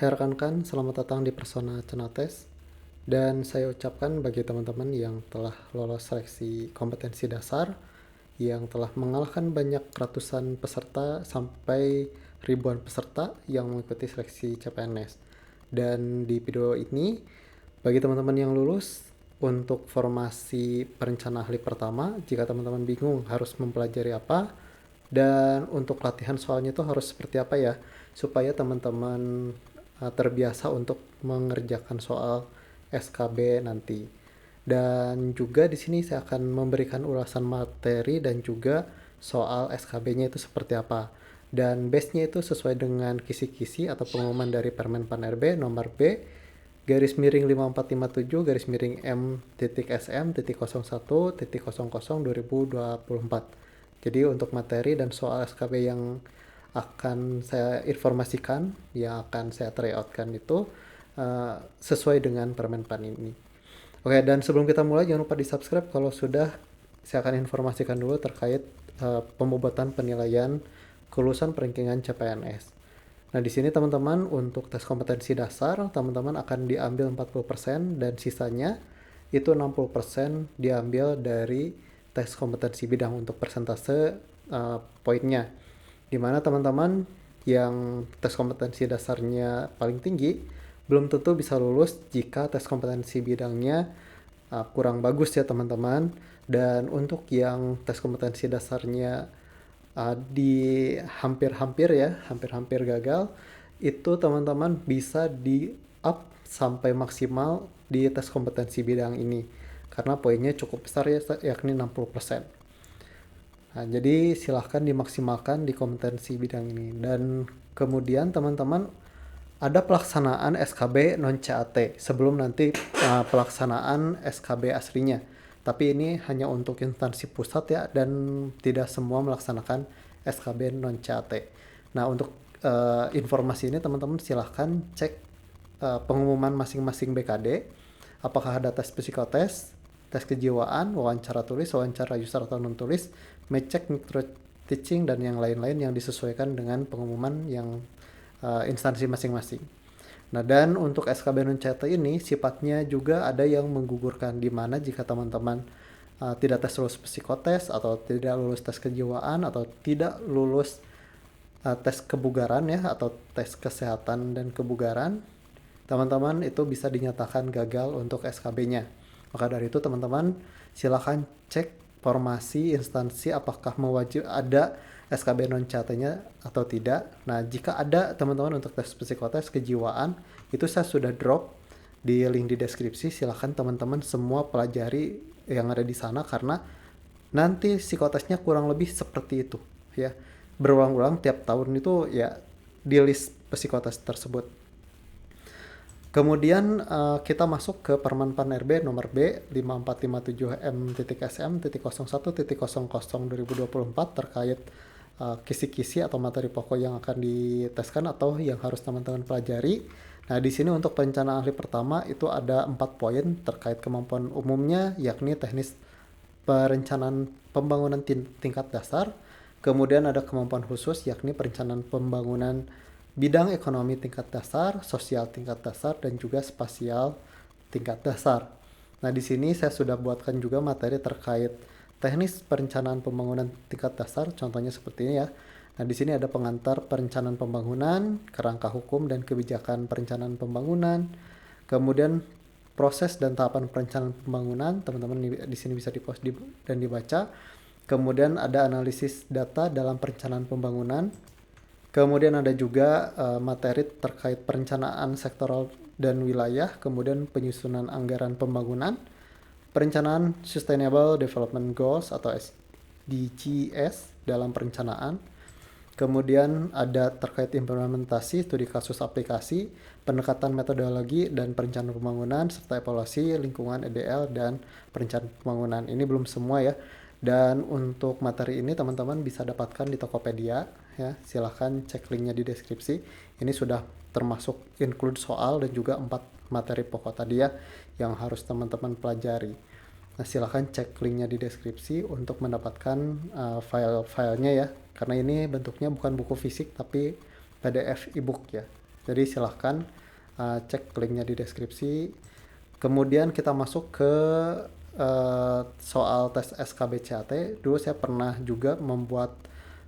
Hai rekan-rekan, selamat datang di Persona Cenates. Dan saya ucapkan bagi teman-teman yang telah lolos seleksi kompetensi dasar, yang telah mengalahkan banyak ratusan peserta sampai ribuan peserta yang mengikuti seleksi CPNS. Dan di video ini, bagi teman-teman yang lulus, untuk formasi perencana ahli pertama, jika teman-teman bingung harus mempelajari apa, dan untuk latihan soalnya itu harus seperti apa ya, supaya teman-teman terbiasa untuk mengerjakan soal SKB nanti. Dan juga di sini saya akan memberikan ulasan materi dan juga soal SKB-nya itu seperti apa. Dan base-nya itu sesuai dengan kisi-kisi atau pengumuman dari Permen Pan RB nomor B garis miring 5457 garis miring M titik SM titik 01 titik 00 2024. Jadi untuk materi dan soal SKB yang akan saya informasikan, yang akan saya tryoutkan itu sesuai dengan Permen Pan ini. Oke, dan sebelum kita mulai jangan lupa di subscribe kalau sudah. Saya akan informasikan dulu terkait pembuatan penilaian kelulusan perankingan CPNS. Nah, di sini teman-teman untuk tes kompetensi dasar, teman-teman akan diambil 40% dan sisanya itu 60% diambil dari tes kompetensi bidang untuk persentase poinnya. Dimana teman-teman yang tes kompetensi dasarnya paling tinggi belum tentu bisa lulus jika tes kompetensi bidangnya kurang bagus ya teman-teman. Dan untuk yang tes kompetensi dasarnya di hampir-hampir gagal, itu teman-teman bisa di up sampai maksimal di tes kompetensi bidang ini karena poinnya cukup besar ya, yakni 60%. Nah, jadi silahkan dimaksimalkan di kompetensi bidang ini. Dan kemudian teman-teman ada pelaksanaan SKB non CAT sebelum nanti pelaksanaan SKB aslinya. Tapi ini hanya untuk instansi pusat ya, dan tidak semua melaksanakan SKB non CAT. Nah, untuk informasi ini teman-teman silahkan cek pengumuman masing-masing BKD. Apakah ada tes psikotes, tes kejiwaan, wawancara tulis, wawancara user atau non tulis, mecek, micro teaching, dan yang lain-lain yang disesuaikan dengan pengumuman yang instansi masing-masing. Nah, dan untuk SKB non CAT ini sifatnya juga ada yang menggugurkan, di mana jika teman-teman tidak tes lulus psikotes atau tidak lulus tes kejiwaan atau tidak lulus tes kebugaran ya, atau tes kesehatan dan kebugaran, teman-teman itu bisa dinyatakan gagal untuk SKB-nya. Maka dari itu teman-teman silakan cek formasi instansi apakah mewajib ada SKB non CAT-nya atau tidak. Nah, jika ada teman-teman untuk tes psikotes kejiwaan, itu saya sudah drop di link di deskripsi. Silahkan teman-teman semua pelajari yang ada di sana karena nanti psikotesnya kurang lebih seperti itu ya. Berulang-ulang tiap tahun itu ya di list psikotes tersebut. Kemudian kita masuk ke Permen Pan RB nomor B 5457M.SM.01.00/2024 terkait kisi-kisi atau materi pokok yang akan diteskan atau yang harus teman-teman pelajari. Nah, di sini untuk perencanaan ahli pertama itu ada 4 poin terkait kemampuan umumnya, yakni teknis perencanaan pembangunan tingkat dasar. Kemudian ada kemampuan khusus, yakni perencanaan pembangunan bidang ekonomi tingkat dasar, sosial tingkat dasar, dan juga spasial tingkat dasar. Nah, di sini saya sudah buatkan juga materi terkait teknis perencanaan pembangunan tingkat dasar, contohnya seperti ini ya. Nah, di sini ada pengantar perencanaan pembangunan, kerangka hukum dan kebijakan perencanaan pembangunan, kemudian proses dan tahapan perencanaan pembangunan, teman-teman di sini bisa di-pause dan dibaca. Kemudian ada analisis data dalam perencanaan pembangunan. Kemudian ada juga materi terkait perencanaan sektoral dan wilayah, kemudian penyusunan anggaran pembangunan, perencanaan Sustainable Development Goals atau SDGs dalam perencanaan. Kemudian ada terkait implementasi, studi kasus aplikasi, pendekatan metodologi dan perencanaan pembangunan, serta evaluasi lingkungan EDL dan perencanaan pembangunan. Ini belum semua ya. Dan untuk materi ini teman-teman bisa dapatkan di Tokopedia ya. Silahkan cek linknya di deskripsi. Ini sudah termasuk include soal dan juga 4 materi pokok tadi ya yang harus teman-teman pelajari. Nah, silahkan cek linknya di deskripsi untuk mendapatkan file-filenya ya. Karena ini bentuknya bukan buku fisik tapi PDF ebook ya. Jadi silahkan cek linknya di deskripsi. Kemudian kita masuk ke soal tes SKBCAT. Dulu saya pernah juga membuat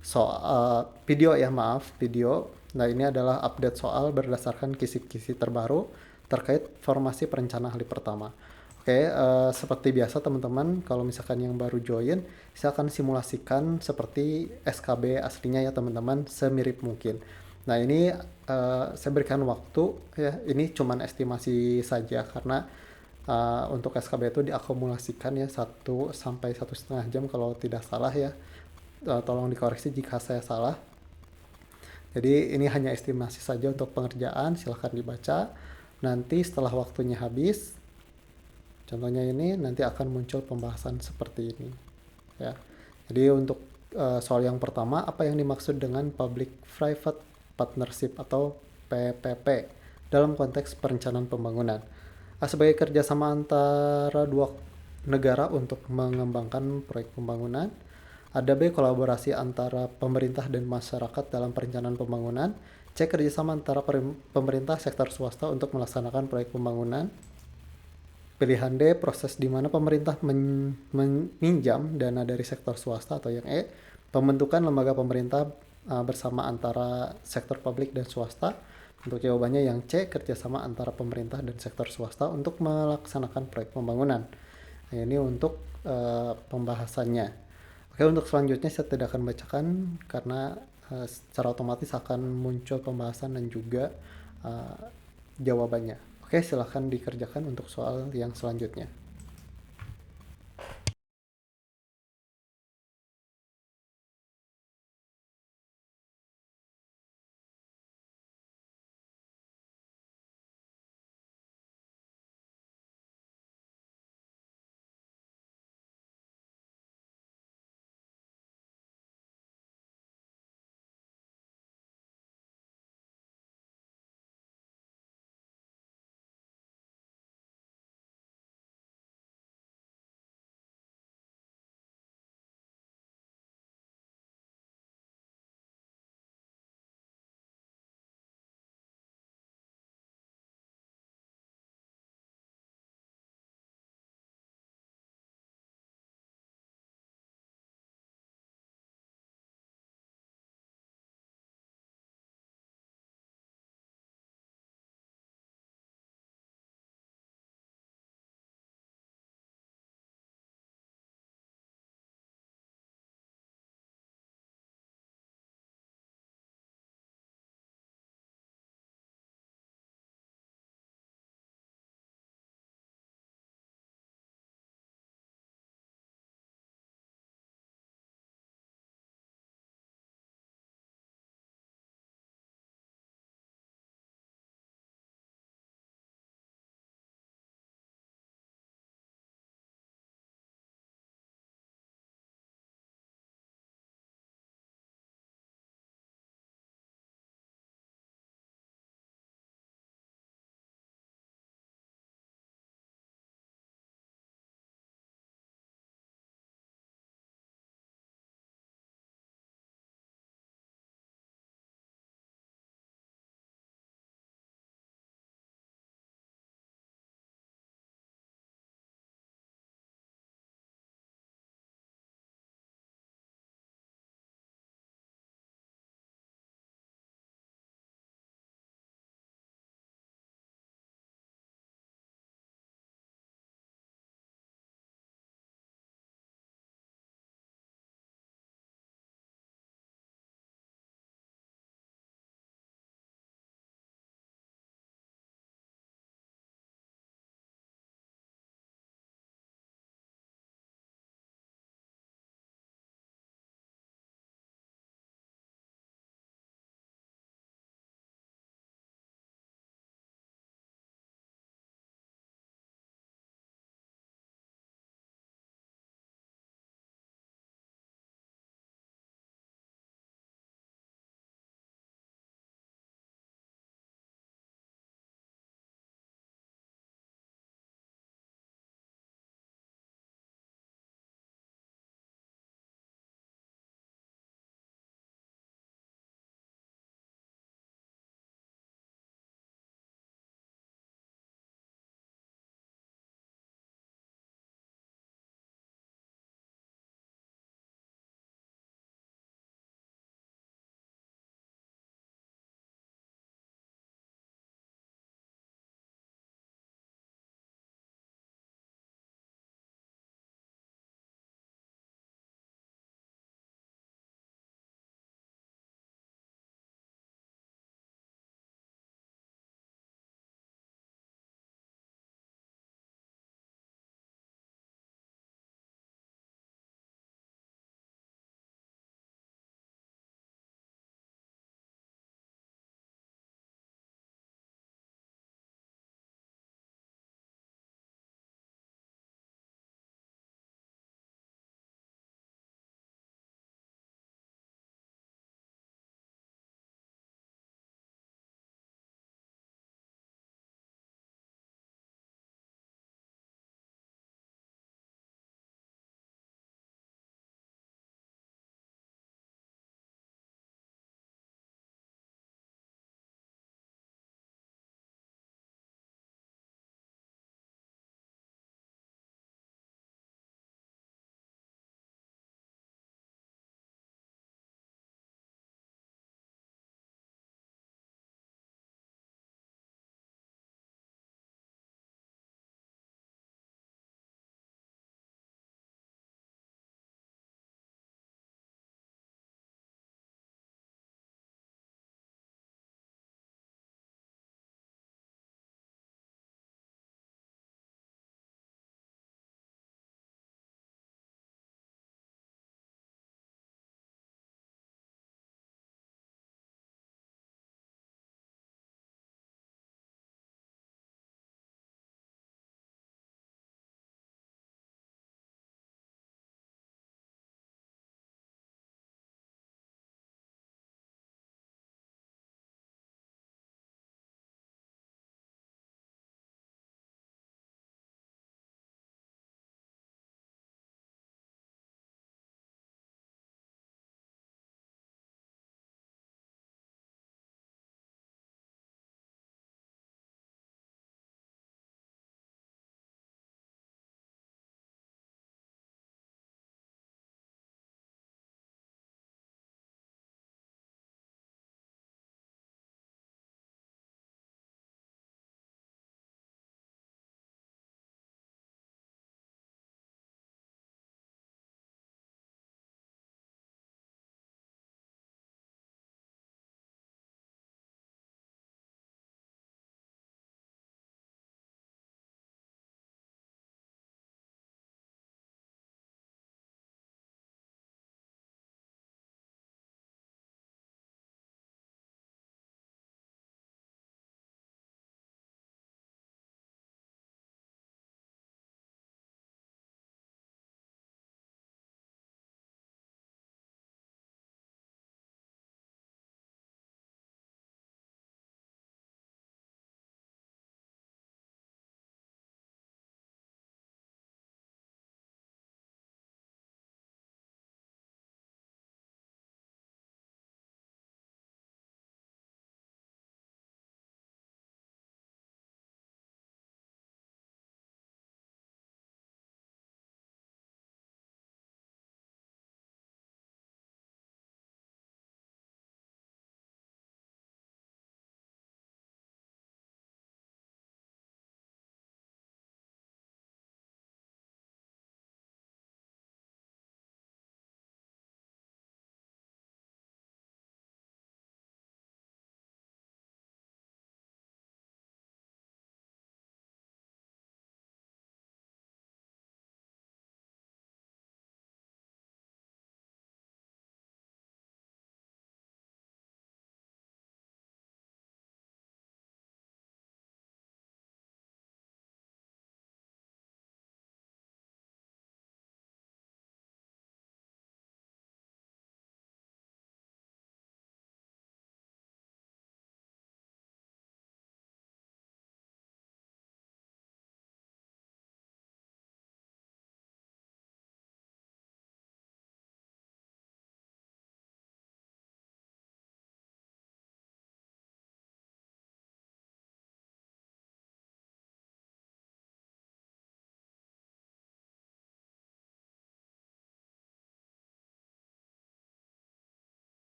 soal video ya, maaf, video. Nah, ini adalah update soal berdasarkan kisi-kisi terbaru terkait formasi perencana hari pertama. Oke, seperti biasa teman-teman, kalau misalkan yang baru join, saya akan simulasikan seperti SKB aslinya ya teman-teman, semirip mungkin. Nah, ini saya berikan waktu ya, ini cuman estimasi saja karena untuk SKB itu diakumulasikan ya 1 sampai 1,5 jam kalau tidak salah ya. Tolong dikoreksi jika saya salah. Jadi ini hanya estimasi saja untuk pengerjaan, silahkan dibaca. Nanti setelah waktunya habis, contohnya ini nanti akan muncul pembahasan seperti ini ya. Jadi untuk soal yang pertama, apa yang dimaksud dengan public private partnership atau PPP dalam konteks perencanaan pembangunan? Sebagai kerjasama antara dua negara untuk mengembangkan proyek pembangunan. Ada B, kolaborasi antara pemerintah dan masyarakat dalam perencanaan pembangunan. C, kerjasama antara pemerintah sektor swasta untuk melaksanakan proyek pembangunan. Pilihan D, proses di mana pemerintah meminjam dana dari sektor swasta. Atau yang E, pembentukan lembaga pemerintah bersama antara sektor publik dan swasta. Untuk jawabannya yang C, kerjasama antara pemerintah dan sektor swasta untuk melaksanakan proyek pembangunan. Nah, ini untuk pembahasannya. Oke, untuk selanjutnya saya tidak akan bacakan karena secara otomatis akan muncul pembahasan dan juga uh, jawabannya. Oke, silahkan dikerjakan untuk soal yang selanjutnya.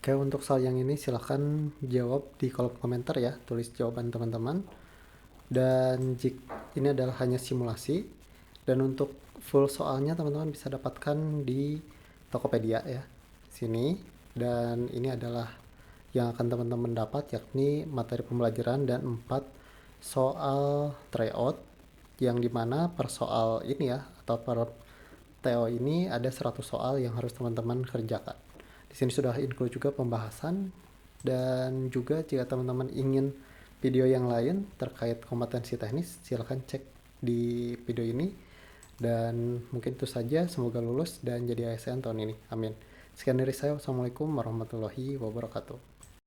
Oke, untuk soal yang ini silahkan jawab di kolom komentar ya, tulis jawaban teman-teman. Dan ini adalah hanya simulasi. Dan untuk full soalnya teman-teman bisa dapatkan di Tokopedia ya, sini. Dan ini adalah yang akan teman-teman dapat, yakni materi pembelajaran dan 4 soal tryout, yang dimana per soal ini ya, atau per TO ini ada 100 soal yang harus teman-teman kerjakan. Di sini sudah include juga pembahasan, dan juga jika teman-teman ingin video yang lain terkait kompetensi teknis, silahkan cek di video ini. Dan mungkin itu saja, semoga lulus dan jadi ASN tahun ini. Amin. Sekian dari saya, wassalamualaikum warahmatullahi wabarakatuh.